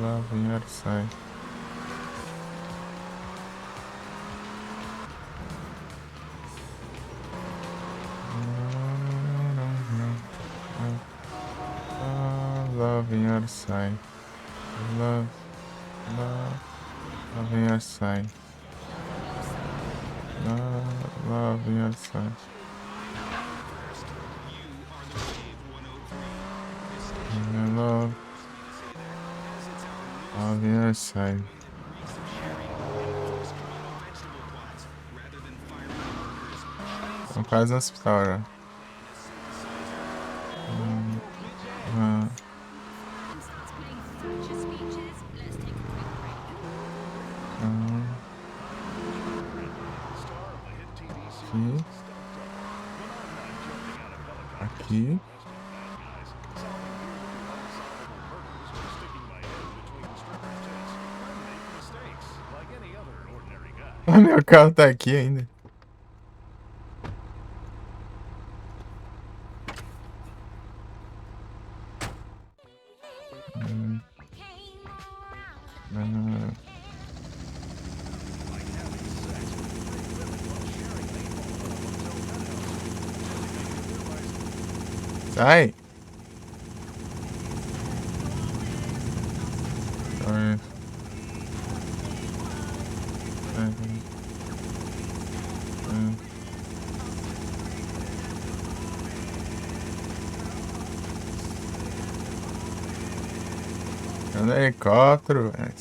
Lá vem hora sai. Lá vem hora sai. Lá, lá vem hora sai. Lá vem hora sai. Lá vem hora sai. Estão quase no hospital já. Aqui. O meu carro tá aqui ainda. Sai! É um helicóptero, velho.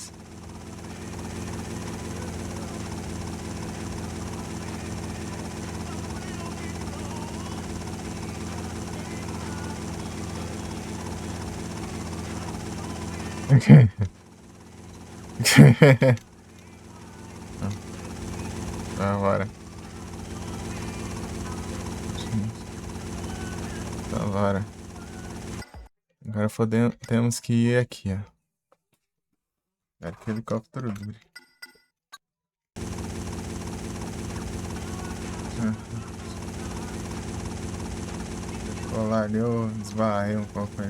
Agora. Agora. Agora temos que ir aqui, ó. Espero que o helicóptero dure. Colar ali, eu esbarrei um pouco aí.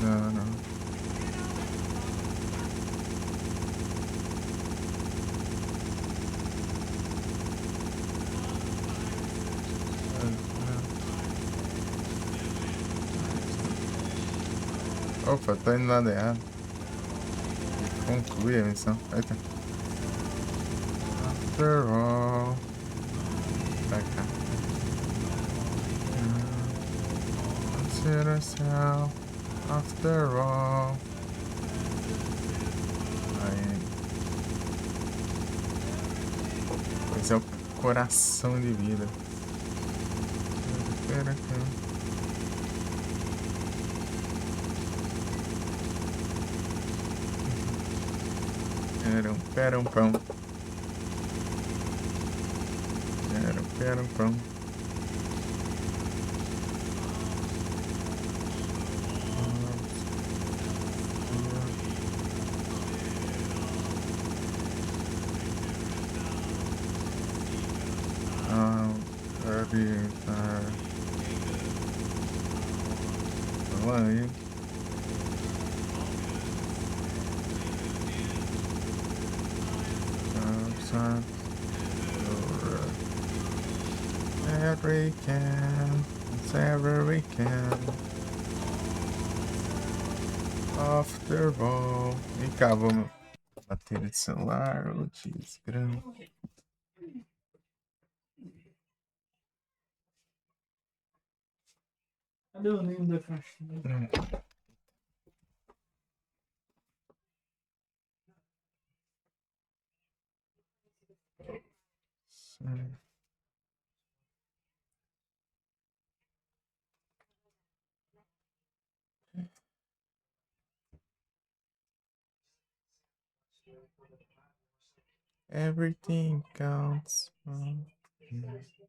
Não. Opa, tô indo do lado errado. Conclui a missão. Eita. After all. Pra cá. Consider yourself. After all. Aí. Pois é o coração de vida. Espera aqui. Pera um pão. Pera um pão. Vamos aí. Every weekend. After all. E acabou meu bateria de celular. O desgrama. Cadê o ninho da caixinha? Everything counts. Oxi.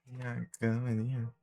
Minha câmera.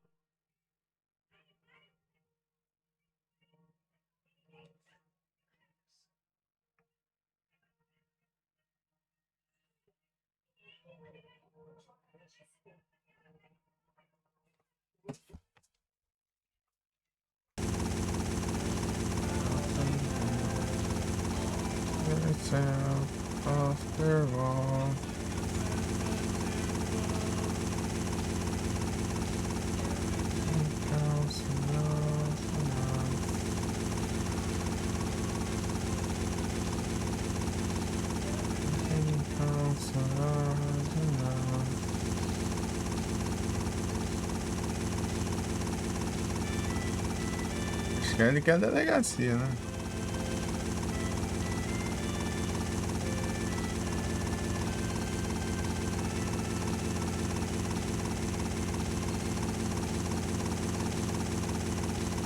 Ele quer a delegacia, né?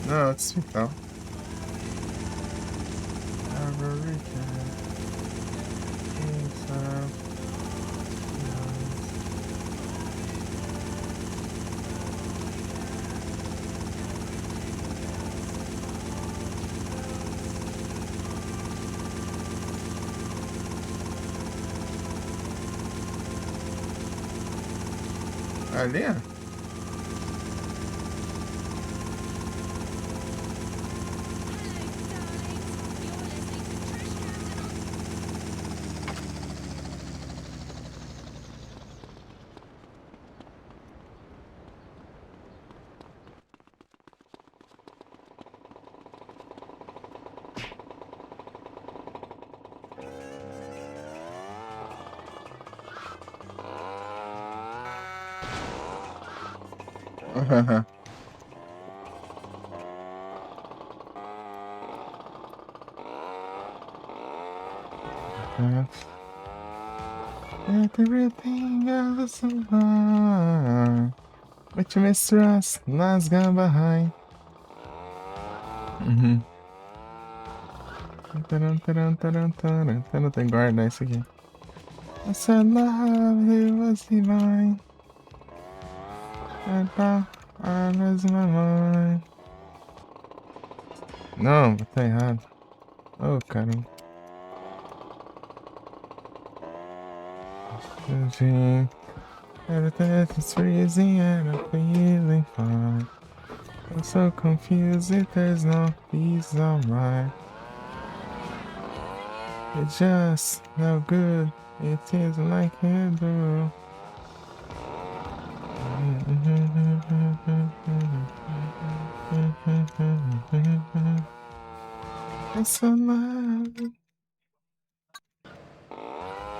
Não, é outro hospital. Ali, ó. Everything else survive. But you mistrust, nas gamba high. Não tem guarda isso aqui. I said love, it was divine. I thought I lost my mind. Não, tá errado. Oh, caramba. Everything's freezing and I'm feeling fine. I'm so confused if there's no peace of mind. It's just no good, it is like it do. It's so loud.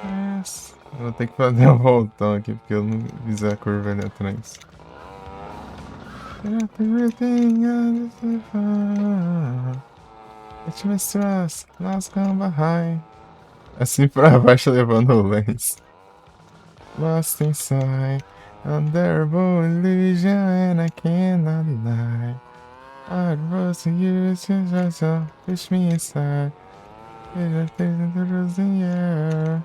Yes. Eu vou ter que fazer um voltão aqui porque eu não fiz a curva ali atrás. Everything else is fine. It was trust, last come behind. Assim pra baixo levando o lens. Lost inside, unbearable illusion and I cannot lie. I was to use you just to push me inside. It's a thing that was in the air.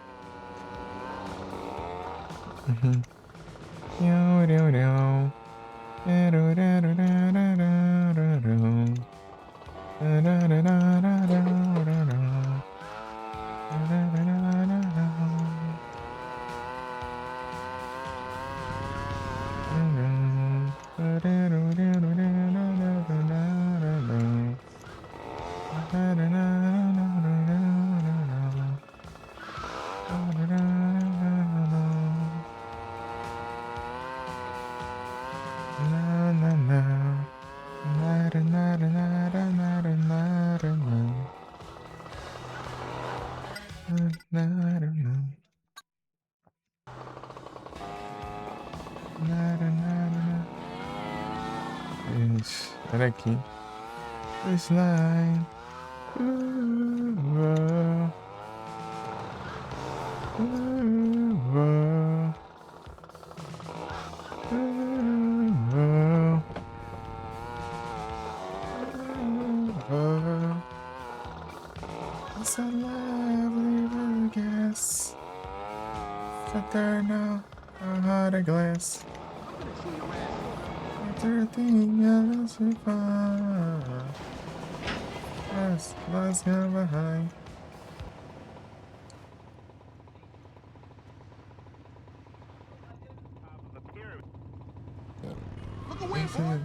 Olha aqui. This line. It's a lovely guess. Sit there now, a hot glass. Everything else is fine. Yes, let's go behind. Look away, boy.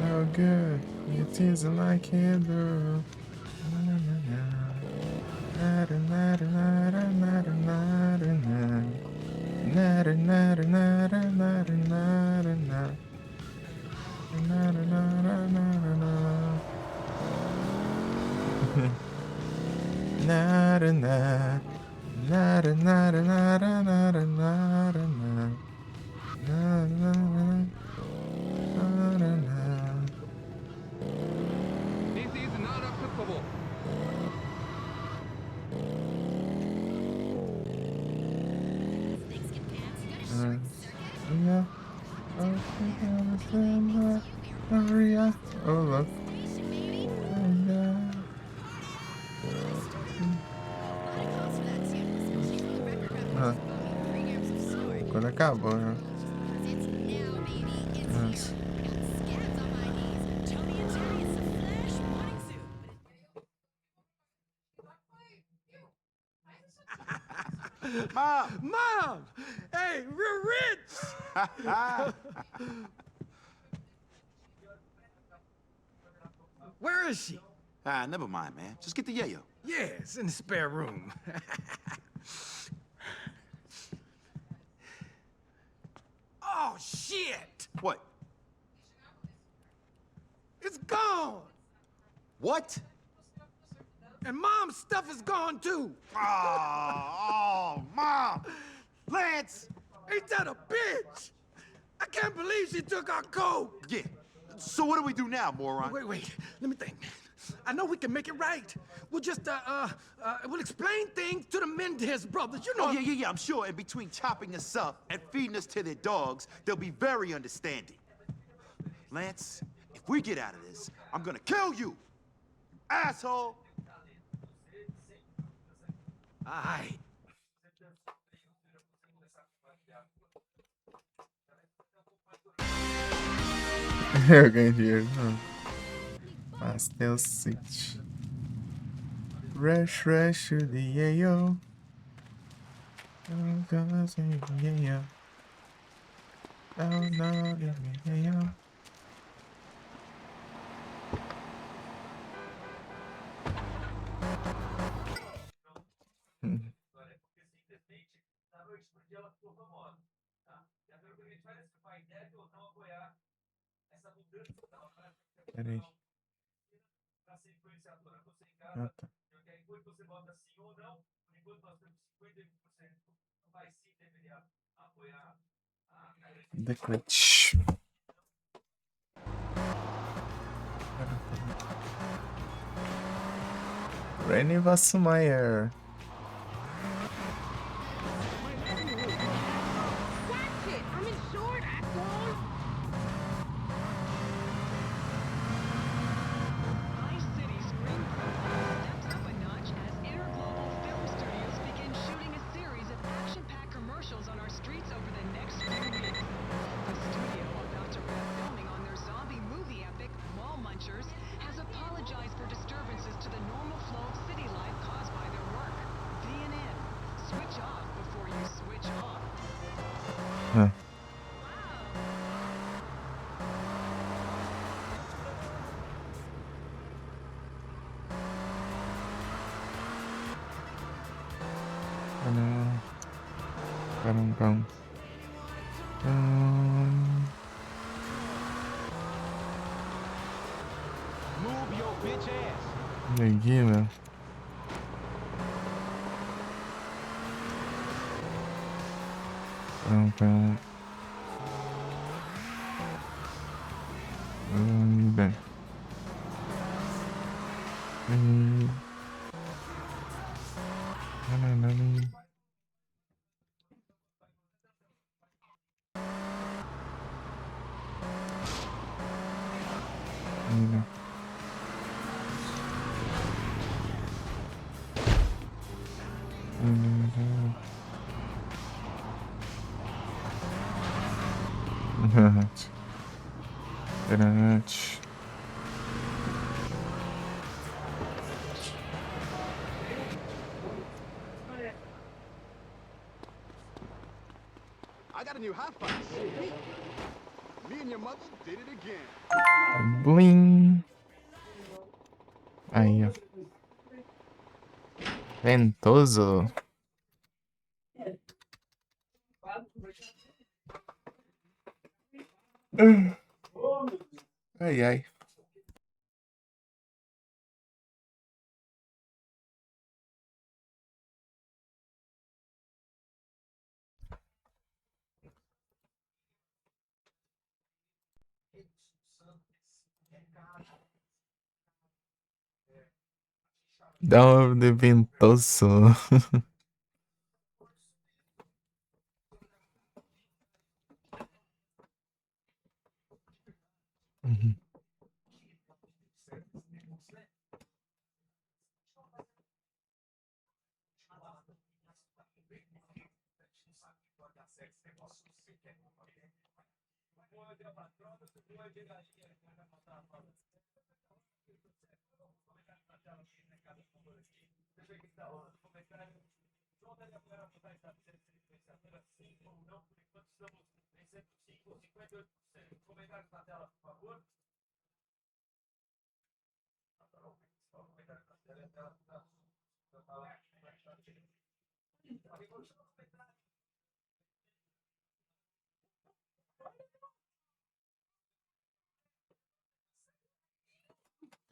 Oh, good. It is like it do. Maria. Oh, look. Ah, quando acabou, né? Nossa. Mom! Hey, we're rich! Where is she? Never mind, man. Just get the yayo. Yeah, it's in the spare room. Oh, shit! What? It's gone! What? And Mom's stuff is gone, too! Oh, Mom! Lance! Ain't that a bitch? I can't believe she took our coke! Yeah. So what do we do now, moron? Wait, let me think. I know we can make it right. We'll just, we'll explain things to the Mendez brothers, you know. Oh, yeah. I'm sure in between chopping us up and feeding us to their dogs, they'll be very understanding. Lance, if we get out of this, I'm gonna kill you! Asshole! Aye. Eu ganhei dinheiro, não. Pastel City. Rush, the yayo. Yayo. Oh, no, yayo. Peraí. Ah, tá. The clutch. Renny Vasselmeyer. Watch it! I'm insured, asshole! Vice City Screen steps up a notch as Interglobal Film Studios begin shooting a series of action-packed commercials on our streets over the next few weeks. The studio, about to wrap filming on their zombie movie epic, Mall Munchers, has apologized for disturbances to the normal flow of city life caused by their work. V&N. Switch off before you switch on. Huh. Bum. Move your bitch ass. Aqui, meu. Bem. Internet. I got a new high five. Me and your mother did it again. Blim. Aí, ó. Ventoso. Ai. Dá uma de ventoso.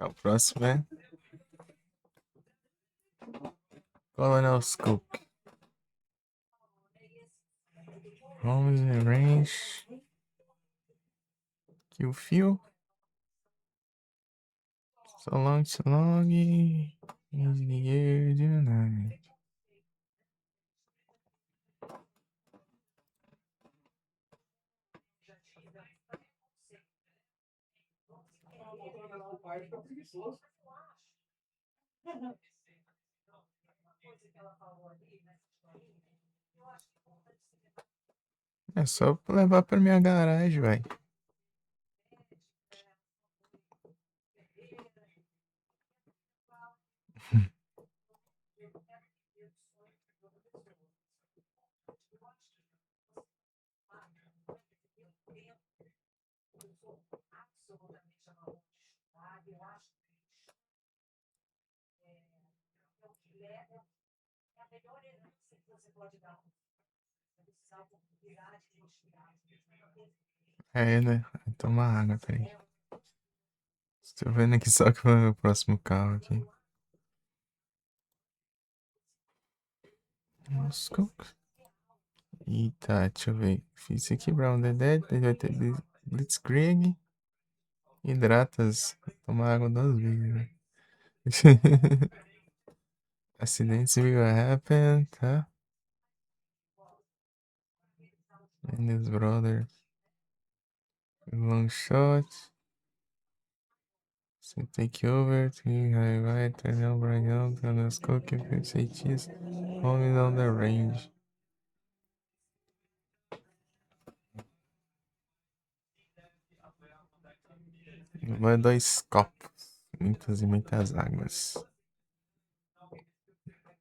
O próximo é Colonel Scoop. Homes in range. Kill few. So long, so long. Easy year tonight. É só levar pra minha garagem, velho. É, né? Vai tomar água, peraí. Estou vendo aqui só que vai o próximo carro aqui. Nossa, eita, deixa eu ver. Fiz aqui Brown the Dead, ele vai ter Blitzkrieg. Hidratas. Tomar água 2 vezes, né? Acidentes will happen, tá? And his brother. Long shot. So take over. Vai, Ternão, Bragão, Thanos Cook, feitiço. Home on the range. Vai 2 copos. Muitas e muitas águas.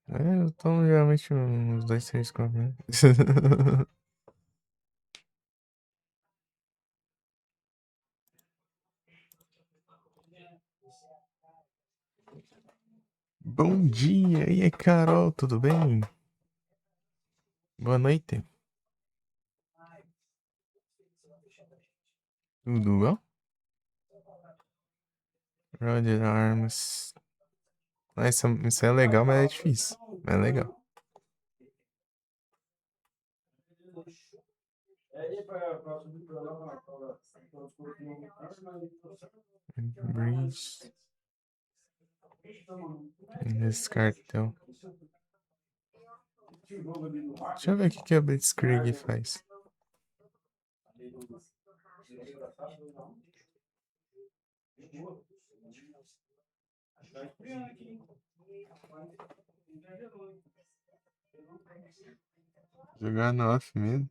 Eu tomo geralmente uns 2, 3 copos, né? Bom dia, e aí, Carol, tudo bem? Boa noite. Tudo bom? Roger Arms. Ah, isso é legal, mas é difícil. Mas é legal. Bridge. Nesse cartão. Deixa eu ver o que a Blitzkrieg faz. Jogar no off mesmo.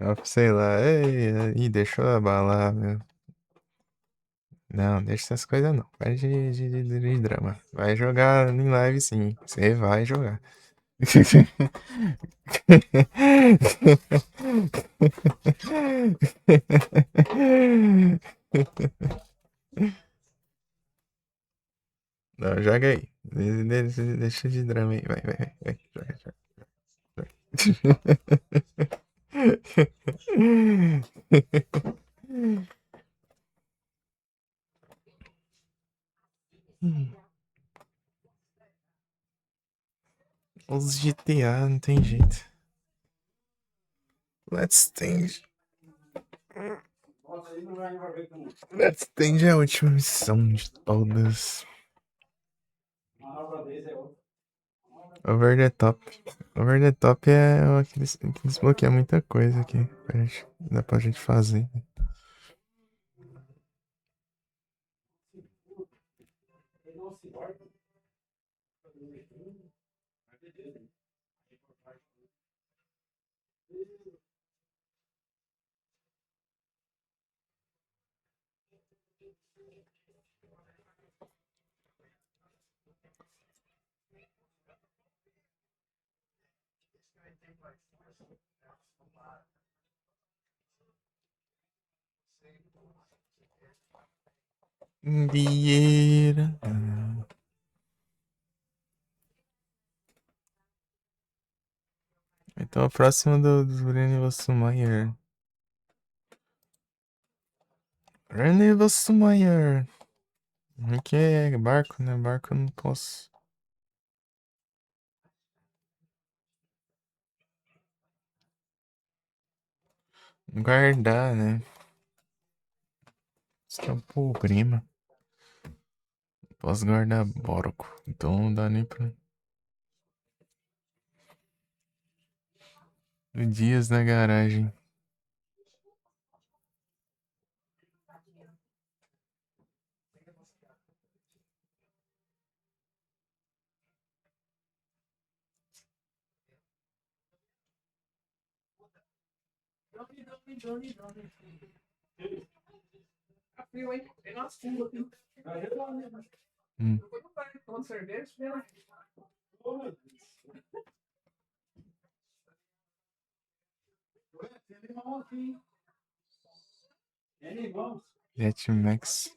Off, sei lá. Ih, deixou abalar, meu. Não, deixa essas coisas não. Vai de drama. Vai jogar em live sim. Você vai jogar. Não, joga aí. Deixa de drama aí. Vai. Joga. Os GTA não tem jeito. Let's Change. Let's Change é a última missão de todas. Over the Top. Over the Top é aqueles bloqueiam muita coisa aqui. Dá pra gente fazer. Vieira. Então a próxima do René Vassumayer. René Vassumayer. Que é barco, né? Barco eu não posso. Guardar, né? Isso que é um problema. Posso guardar borco. Então não dá nem pra. Dias na garagem. Hum. Jetmax.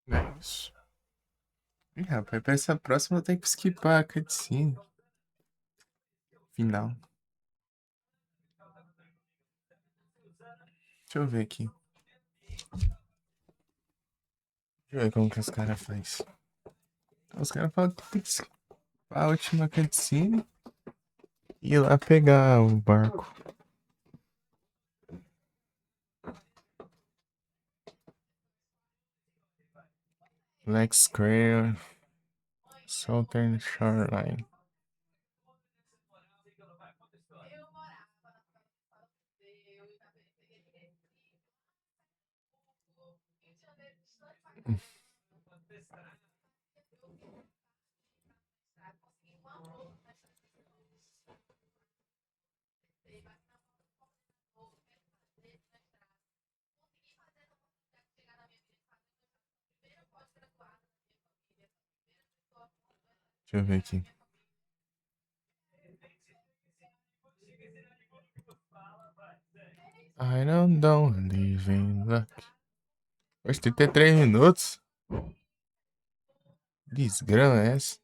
É isso. Ih, rapaz, pra essa próxima eu tenho que skipar a cutscene. Final. Deixa eu ver aqui. Deixa eu ver como que os caras fazem. Os caras falam que tem que skipar a última cutscene e ir lá pegar o barco. Lex Square, Southern Shoreline. Deixa eu ver aqui. I don't live in luck. Hoje 33 minutos. Desgrama é essa?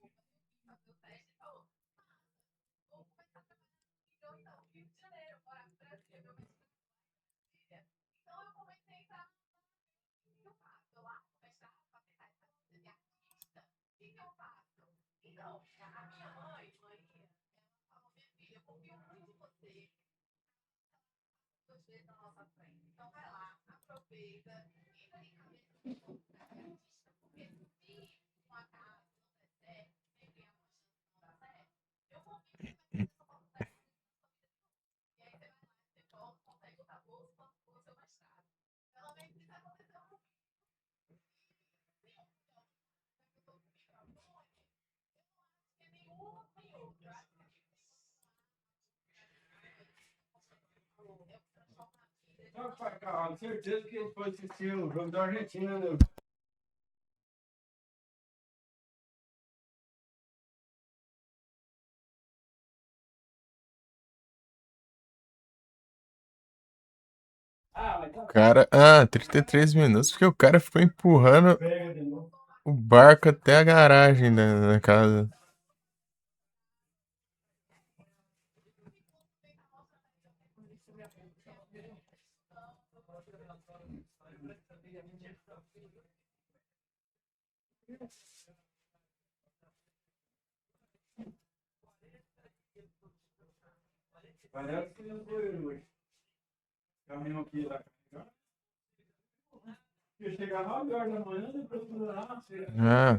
Cara, certeza que ele foi assistir o jogo da Argentina, né? Cara, 33 minutos porque o cara ficou empurrando Pega de novo. o barco até a garagem da casa. Parece que não foi o caminhão aqui lá. Porque chegava 9 horas da manhã, depois tudo lá. Ah,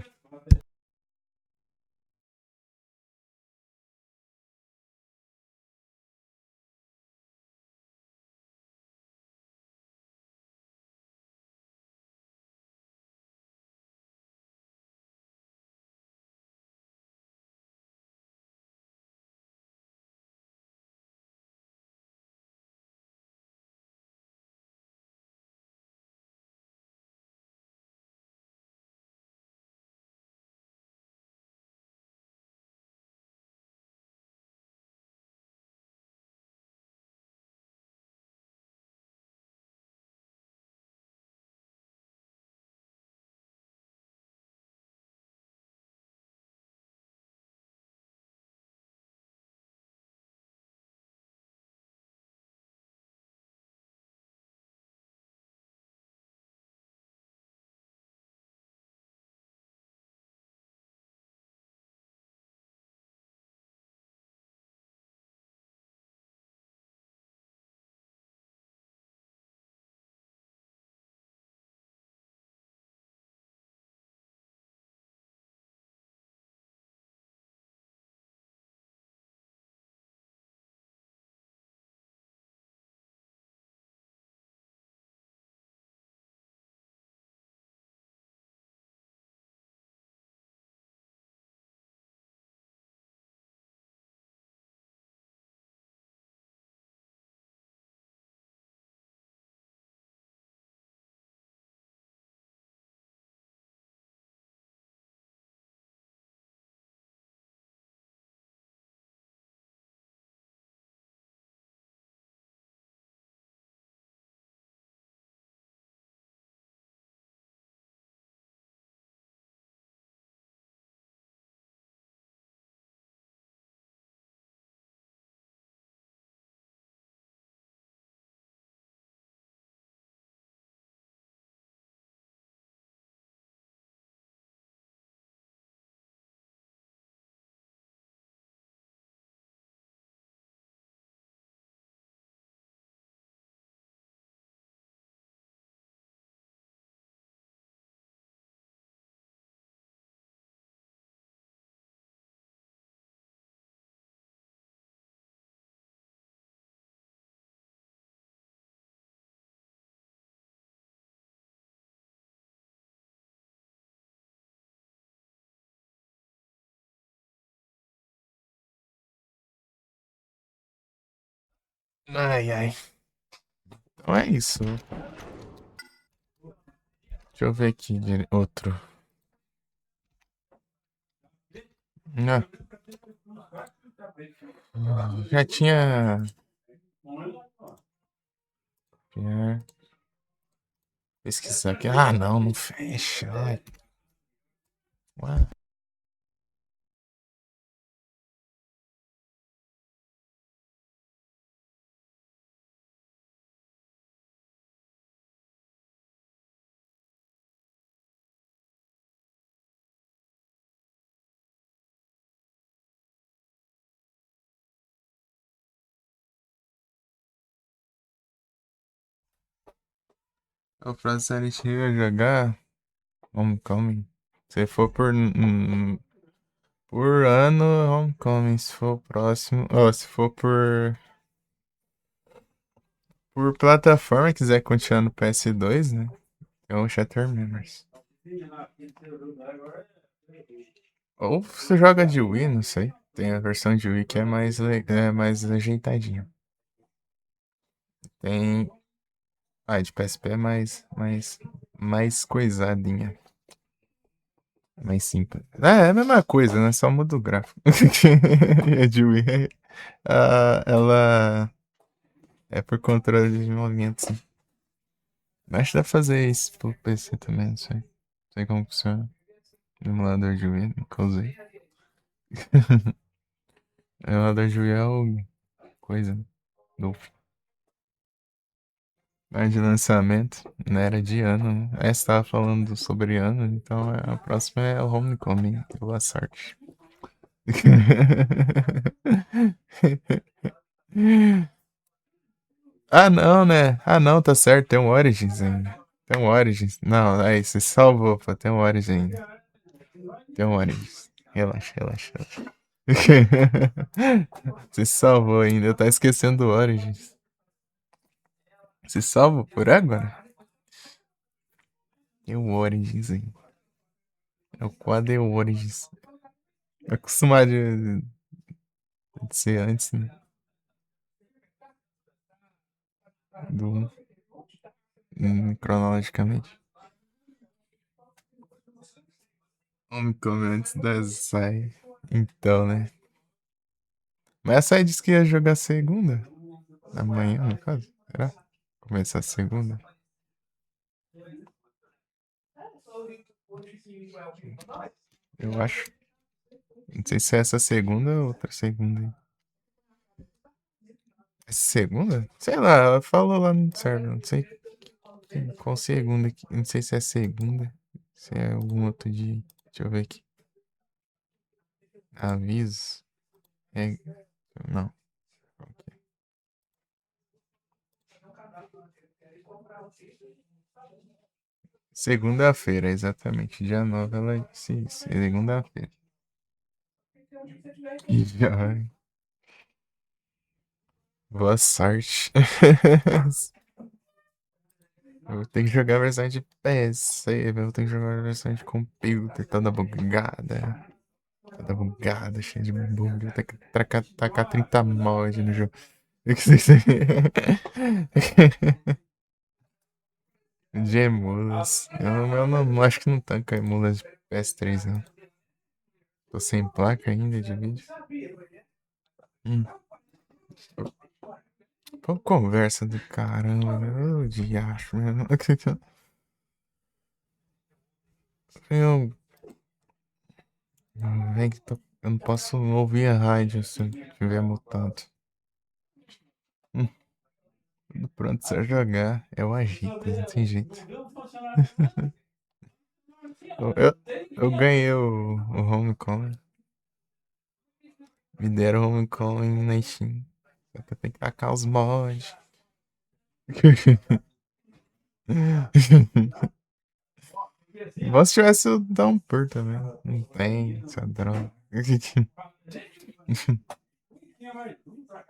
Ai, ai. Então é isso. Deixa eu ver aqui outro. Ah, já tinha. Pesquisar aqui. Ah, não, não fecha. Ai. Ué. A frase chega a jogar Homecoming. Se for por ano, Homecoming. Se for próximo. Ó, se for por plataforma, quiser continuar no PS2, né? É o Shattered Memories. Ou você joga de Wii, não sei. Tem a versão de Wii que é mais ajeitadinha. Tem. Ah, de PSP é mais coisadinha. Mais simples. É a mesma coisa, né? Só muda o gráfico. A de Wii, ela é por controle de movimento, sim. Mas dá pra fazer isso pro PC também, não sei. Não sei como funciona. Emulador de Wii, nunca usei. Emulador de Wii é o coisa, né? Do ano de lançamento, não era de ano, né? Você tava falando sobre ano, então a próxima é o Homecoming. Boa sorte. Ah, não, né? Ah, não, tá certo. Tem um Origins ainda. Tem um Origins. Não, aí você salvou, pô. Tem um Origins ainda. Tem um Origins. Relaxa, relaxa, relaxa. Você salvou ainda. Eu tava esquecendo do Origins. Você salvou por agora? Tem um Origins ainda. É o Quad Origins. Acostumado de ser antes, né? Do cronologicamente. Homecoming antes da saia. Então, né? Mas a saia disse que ia jogar segunda. Amanhã, no caso. Será? Começar segunda. Eu acho. Não sei se é essa segunda ou outra segunda aí. É segunda? Sei lá, ela falou lá no server. Não sei qual segunda aqui. Não sei se é segunda. Se é algum outro dia. Deixa eu ver aqui. Aviso. É. Não. Segunda-feira, exatamente. Dia 9 ela disse isso. Segunda-feira. E já. Boa sorte. Eu vou ter que jogar a versão de PC, eu vou ter que jogar a versão de computer, toda bugada. Toda bugada, cheia de bug. Vou ter que tacar 30 mods no jogo. De emulas. Eu não acho que não tanca emulas de PS3, não. Tô sem placa ainda de vídeo. Pô, conversa do caramba, meu. Ô, diacho, meu. Eu, vem que eu não posso ouvir a rádio se eu estiver mutado. Hum, Tudo pronto pra jogar. Eu agito, não tem jeito. Eu ganhei o Homecoming. Me deram o Homecoming na Steam. Só que eu tenho que tacar os mods. Igual se tivesse o Downpour também. Não tem, essa droga.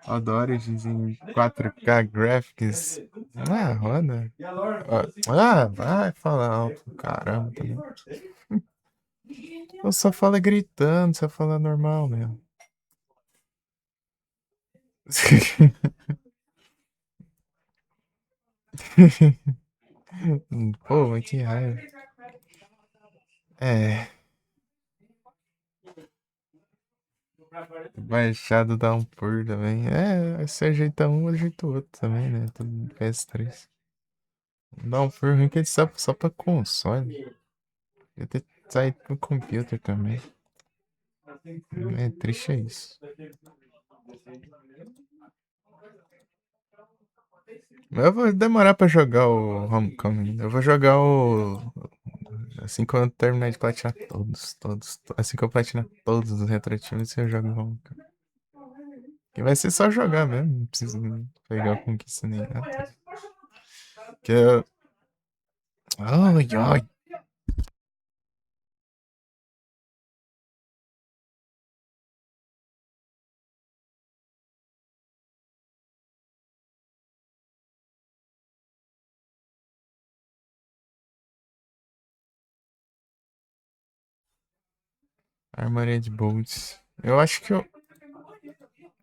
Adoro em 4K Graphics. Ah, roda. Ah, vai falar alto, caramba também. Eu só falo gritando, só fala normal mesmo. Pô, mas que raiva. É. Baixado Downpour também. É, se ajeita um, ajeita o outro também, né? Tudo no PS3. Downpour ruim que ele só pra console. Ia ter saído pro computer também. É triste é isso. Mas eu vou demorar pra jogar o Homecoming. Eu vou jogar o. Assim que eu terminar de platinar todos. Assim que eu platinar todos os Retro Tunes, eu jogo o Homecoming. E vai ser só jogar mesmo, não preciso pegar conquista nem nada. Que eu... Ai, ai. Armored Bolts. Eu acho que eu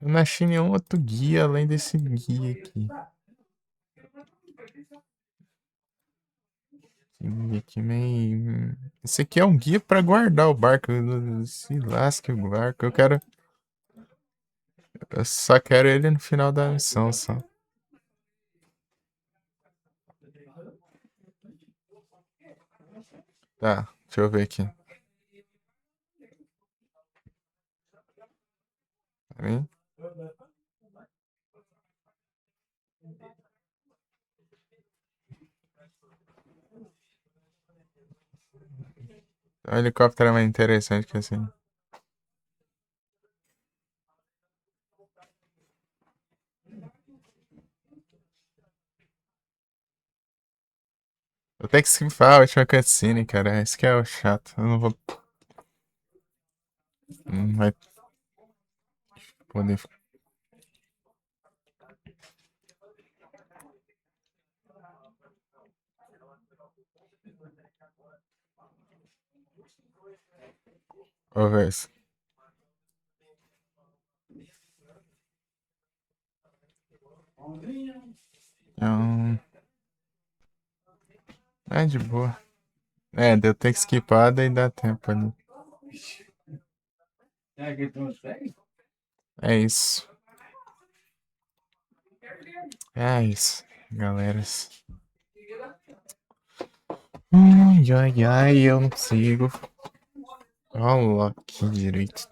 não achei nenhum outro guia além desse guia aqui. Esse guia aqui meio... Esse aqui é um guia pra guardar o barco. Se lasque o barco. Eu só quero ele no final da missão, só. Tá, deixa eu ver aqui. Peraí. O helicóptero é mais interessante que assim. Eu tenho que skipar a última cutscene, cara. Esse que é o chato. Eu não vou. Não vai poder. Vou ver isso. Então. É de boa. É, deu ter que skipar, daí dá tempo ali. É isso. É isso, galera. Ai, ai, ai, eu não consigo. Olha aqui direito.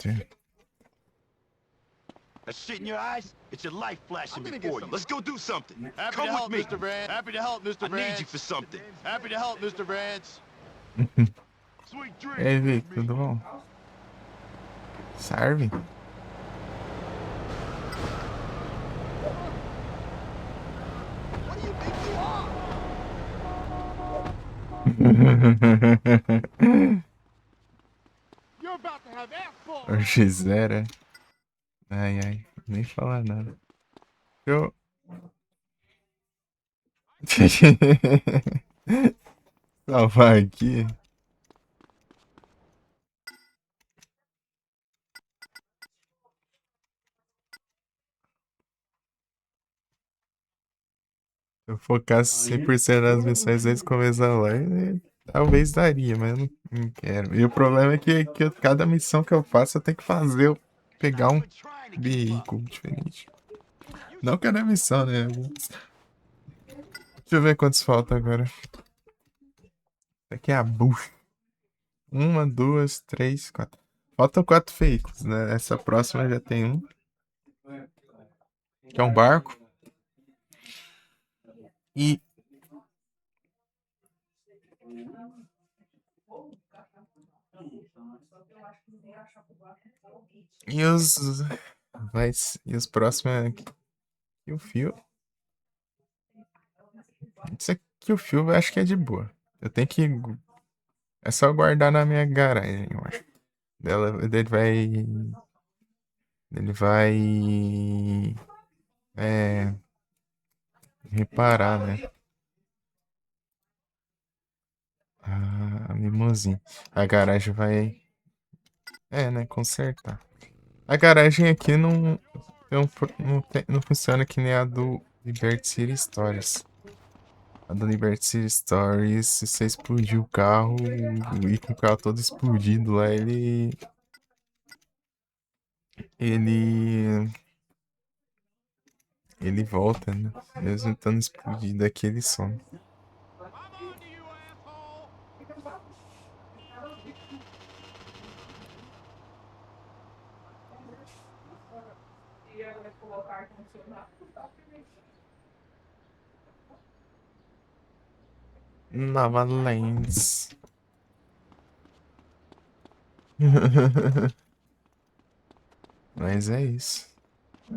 That shit in your eyes? It's your life flashing I'm gonna before get you. Let's go do something. Happy Come to help, with me. Mr. Branch. Happy to help, Mr. I Branch. need you for something. Happy to help, Mr. Branch. Sweet E dreams. aí, Vic, tudo bom? Serve? What do you think you are? You're about to have asphalt. O X0. Ai, ai, nem falar nada. Eu. Salvar aqui. Se eu focasse 100% nas missões desde o começo da live, talvez daria, mas eu não quero. E o problema é que cada missão que eu faço eu tenho que fazer eu pegar um Quit trying to keep up. veículo diferente. Não cada missão, né? Deixa eu ver quantos falta agora. Aqui é a bucha. 1, 2, 3, 4. Faltam 4 veículos, né? Essa próxima já tem um. Que é um barco. E. E os. E os próximos é aqui. E o fio. Isso aqui, o fio, eu acho que é de boa. Eu tenho que. É só guardar na minha garagem, eu acho. Ele vai. Ele vai. É. Reparar, né? A limusine. A garagem vai. É, né? Consertar. A garagem aqui não funciona que nem a do Liberty City Stories. A do Liberty City Stories, se você explodir o carro e com o carro todo explodido lá, ele volta, né? Mesmo estando explodido aqui, ele some. I'm on to you, asshole! Nova Lens. Mas é isso.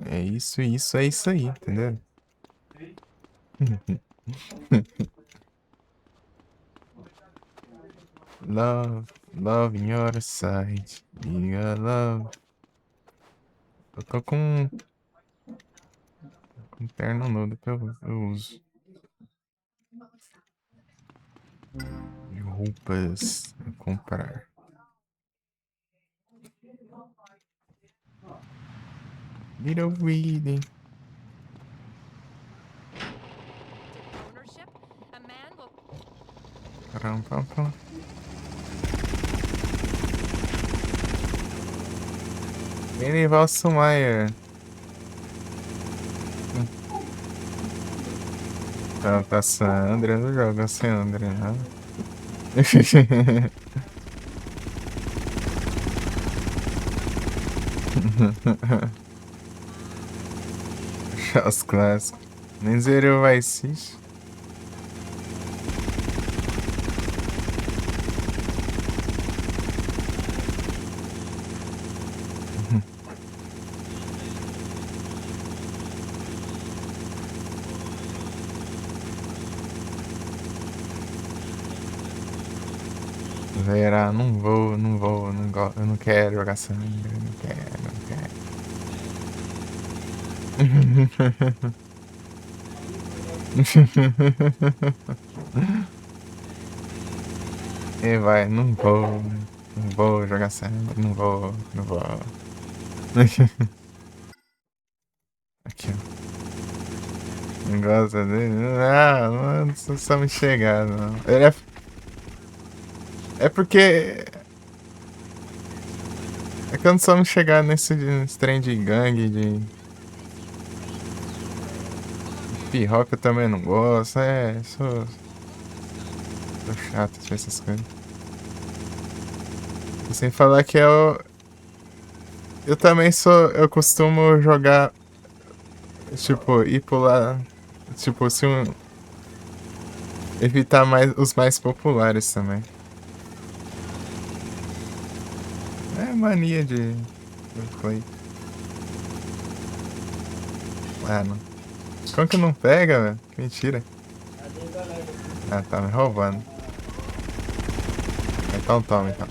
É isso, é isso aí, entendeu? Love in your side. Diga love. Eu tô com terno nudo que eu uso. De roupas a comprar. Little reading. Ownership, a man will Pam, pam, pam. Benival Sumaia. Tá Sandra, não joga Sandra, né? Já os clássicos. Nem zerei o Vice City. Verá, não vou, eu não quero jogar Sandra, não quero. E vai, não vou jogar Sandra, não vou. Aqui, ó. Não gosta dele? Não só me chegar, não. Ele é porque. É que eu não só me chegar nesse trem de gangue, de hip-hop eu também não gosto, sou chato de essas coisas. E sem falar que eu também eu costumo jogar, tipo, ir pular, tipo, evitar os mais populares também. É mania de play. Mano, como que não pega, velho? Que mentira. Ah, tá me roubando. Então toma, então.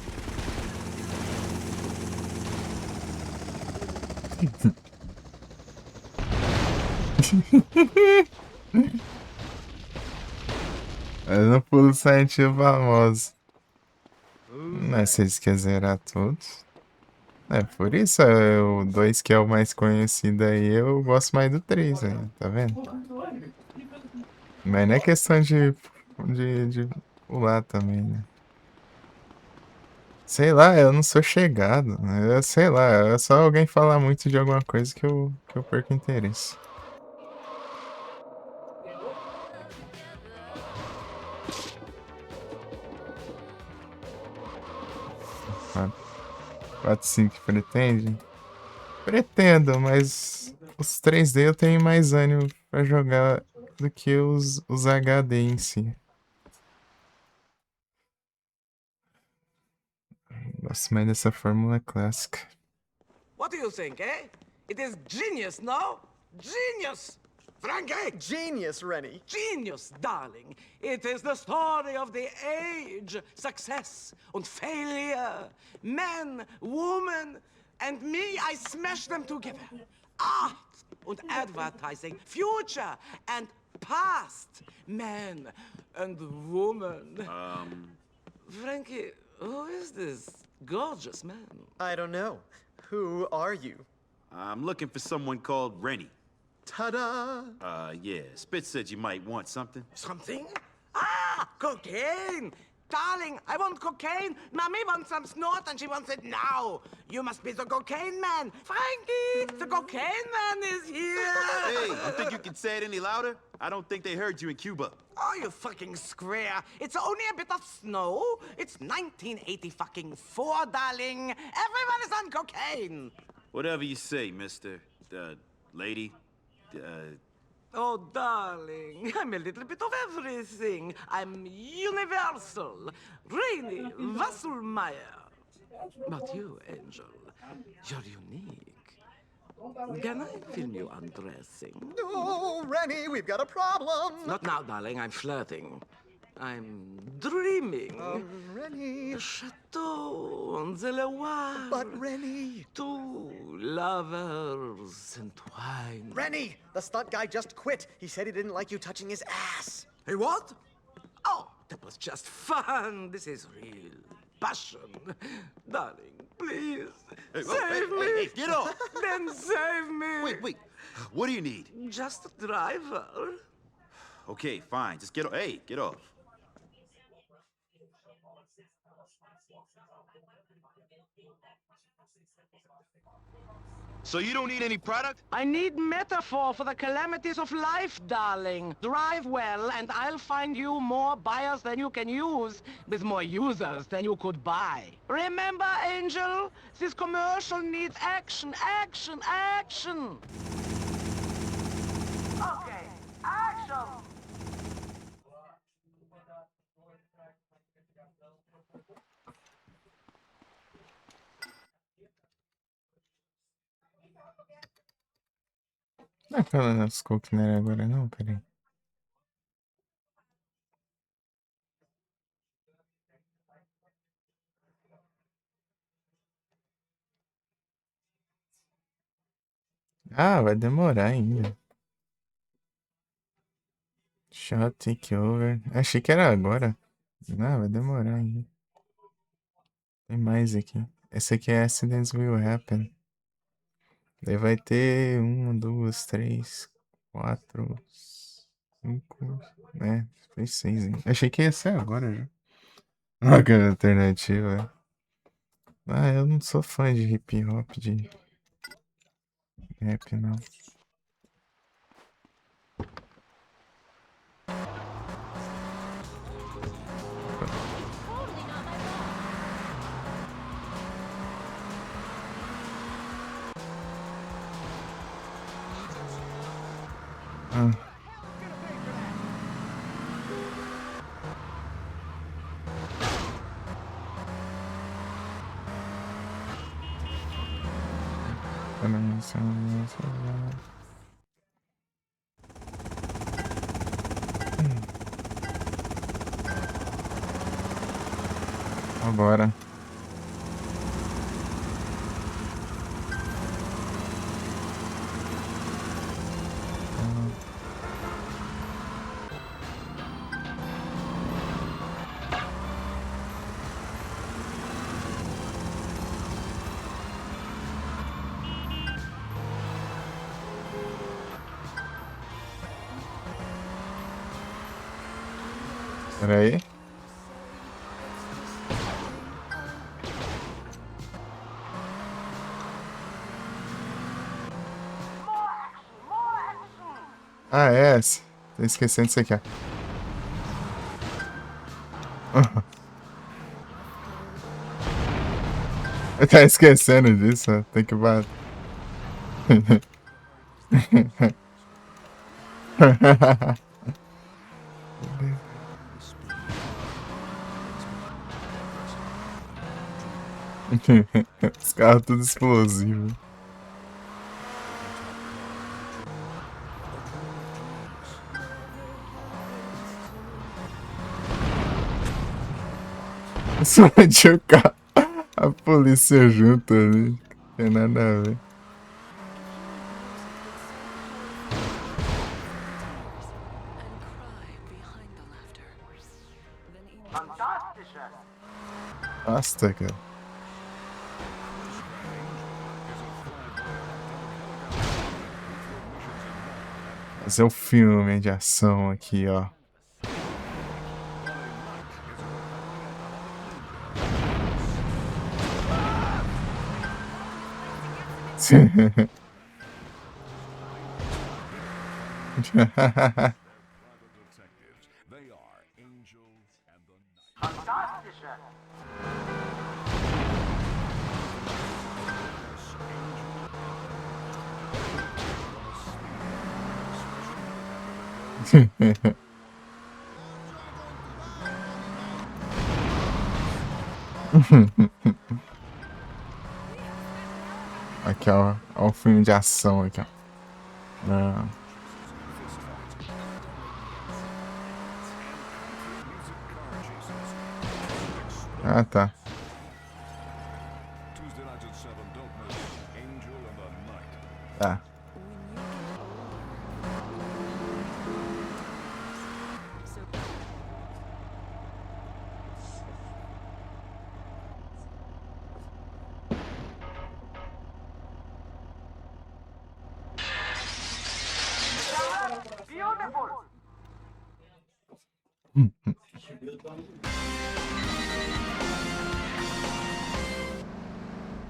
Eu não pulo Silent Hill famoso. Mas se eles quiserem zerar todos. É, por isso o 2 que é o mais conhecido aí, eu gosto mais do 3 aí, tá vendo? Mas não é questão de pular também, né? Sei lá, eu não sou chegado, né? Sei lá, é só alguém falar muito de alguma coisa que eu perco interesse. Ah, 4-5 pretende? Pretendo, mas os 3D eu tenho mais ânimo pra jogar do que os HD em si. Gosto mais dessa fórmula clássica. What do you think, eh? It is genius, no? Genius! Frankie! Genius, Rennie. Genius, darling. It is the story of the age. Success and failure. Men, woman, and me, I smash them together. Art and advertising. Future and past. Man and woman. Frankie, who is this gorgeous man? I don't know. Who are you? I'm looking for someone called Rennie. Ta-da! Yeah, Spitz said you might want something. Something? Ah, cocaine! Darling, I want cocaine. Mommy wants some snort and she wants it now. You must be the cocaine man. Frankie, the cocaine man is here. Hey, you think you can say it any louder? I don't think they heard you in Cuba. Oh, you fucking square. It's only a bit of snow. It's 1984, darling. Everyone is on cocaine. Whatever you say, mister. Lady. Oh, darling, I'm a little bit of everything. I'm universal. Rainy Wassermeyer. But you, Angel, you're unique. Can I film you undressing? Oh, Rennie, we've got a problem. Not now, darling. I'm flirting. I'm dreaming. Rennie. A chateau on the Loire. But Rennie. Two lovers entwined. Rennie! The stunt guy just quit. He said he didn't like you touching his ass. Hey, what? Oh, that was just fun. This is real passion. Darling, please, save me. Hey, get off! Then save me. Wait. What do you need? Just a driver. Okay, fine. Just get off. Hey, get off. So you don't need any product? I need metaphor for the calamities of life, darling. Drive well, and I'll find you more buyers than you can use, with more users than you could buy. Remember, Angel? This commercial needs action, action, action! Okay, action! Não é aquela das Coquinera agora não, peraí. Ah, vai demorar ainda. Shot takeover. Achei que era agora. Não, vai demorar ainda. Tem mais aqui. Esse aqui é Accidents Will Happen. Daí vai ter 1, 2, 3, 4, 5. É, foi 6, hein? Achei que ia ser agora já. Olha que alternativa. Ah, eu não sou fã de hip hop, de rap, não. Ah. Vambora. Pera aí. Ah, é essa. Tô esquecendo disso aqui, ó. Eu tava esquecendo disso, ó. Tem que bater. Os carros tudo explosivos. Explodiu o carro. A polícia junto ali. Não tem nada a ver. Nossa, cara. Fazer o filme de ação aqui, ó. Aqui, ó. Ó o filme de ação aqui, ó. Ah, tá. Tá.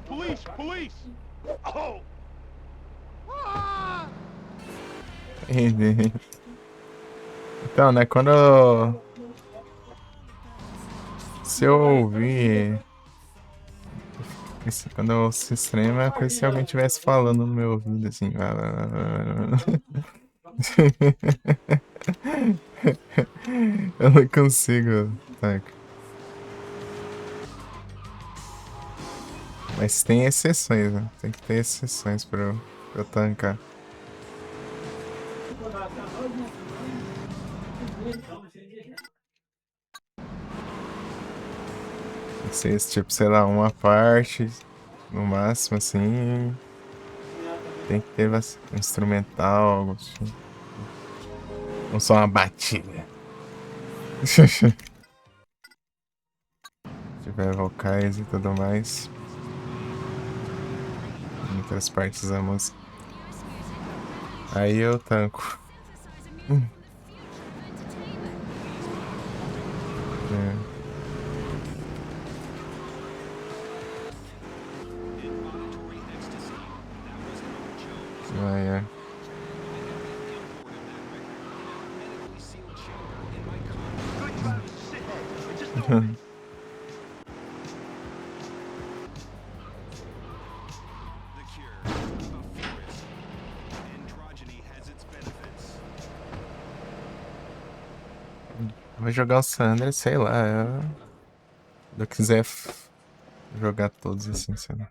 Police! Police! Oh! Então, né, quando se eu ouvir quando eu se extrema, é como se alguém estivesse falando no meu ouvido, assim. Eu não consigo, tá? Mas tem exceções, né? Tem que ter exceções pra eu tancar. Tem que ser, tipo, sei lá, uma parte, no máximo, assim. Tem que ter um instrumental, algo assim. Não só uma batida. Se tiver vocais e tudo mais. Em outras partes da música. Aí eu tanco. É. É. Vou jogar o Sandra, sei lá. Se eu quiser jogar todos assim, sei lá.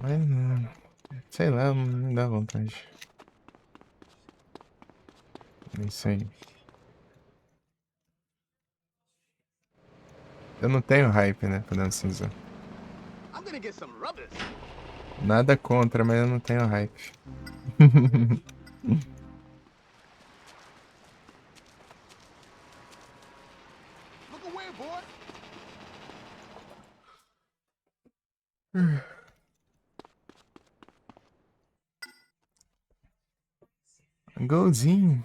Mas não. Sei lá, não me dá vontade. É isso aí. Eu não tenho hype, né, pra Dan Cinza. I'm gonna get some rubbers. Nada contra, mas eu não tenho hype. Look away, boy. Golzinho.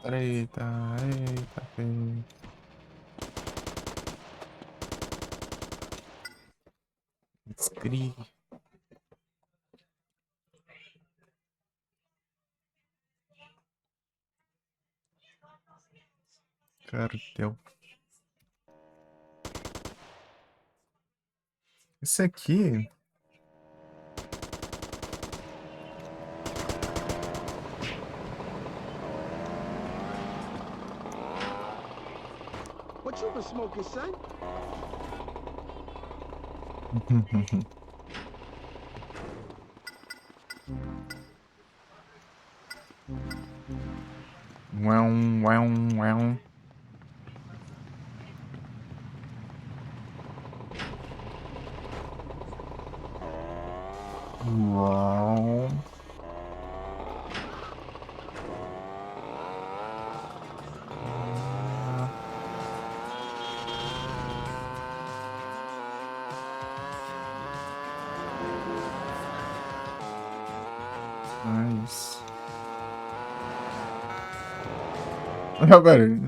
Eita, eita, feio. Scree. Cartel. Esse aqui. What you been smoking, son? Uau, uau, uau. Uau. Nice. Não, velho,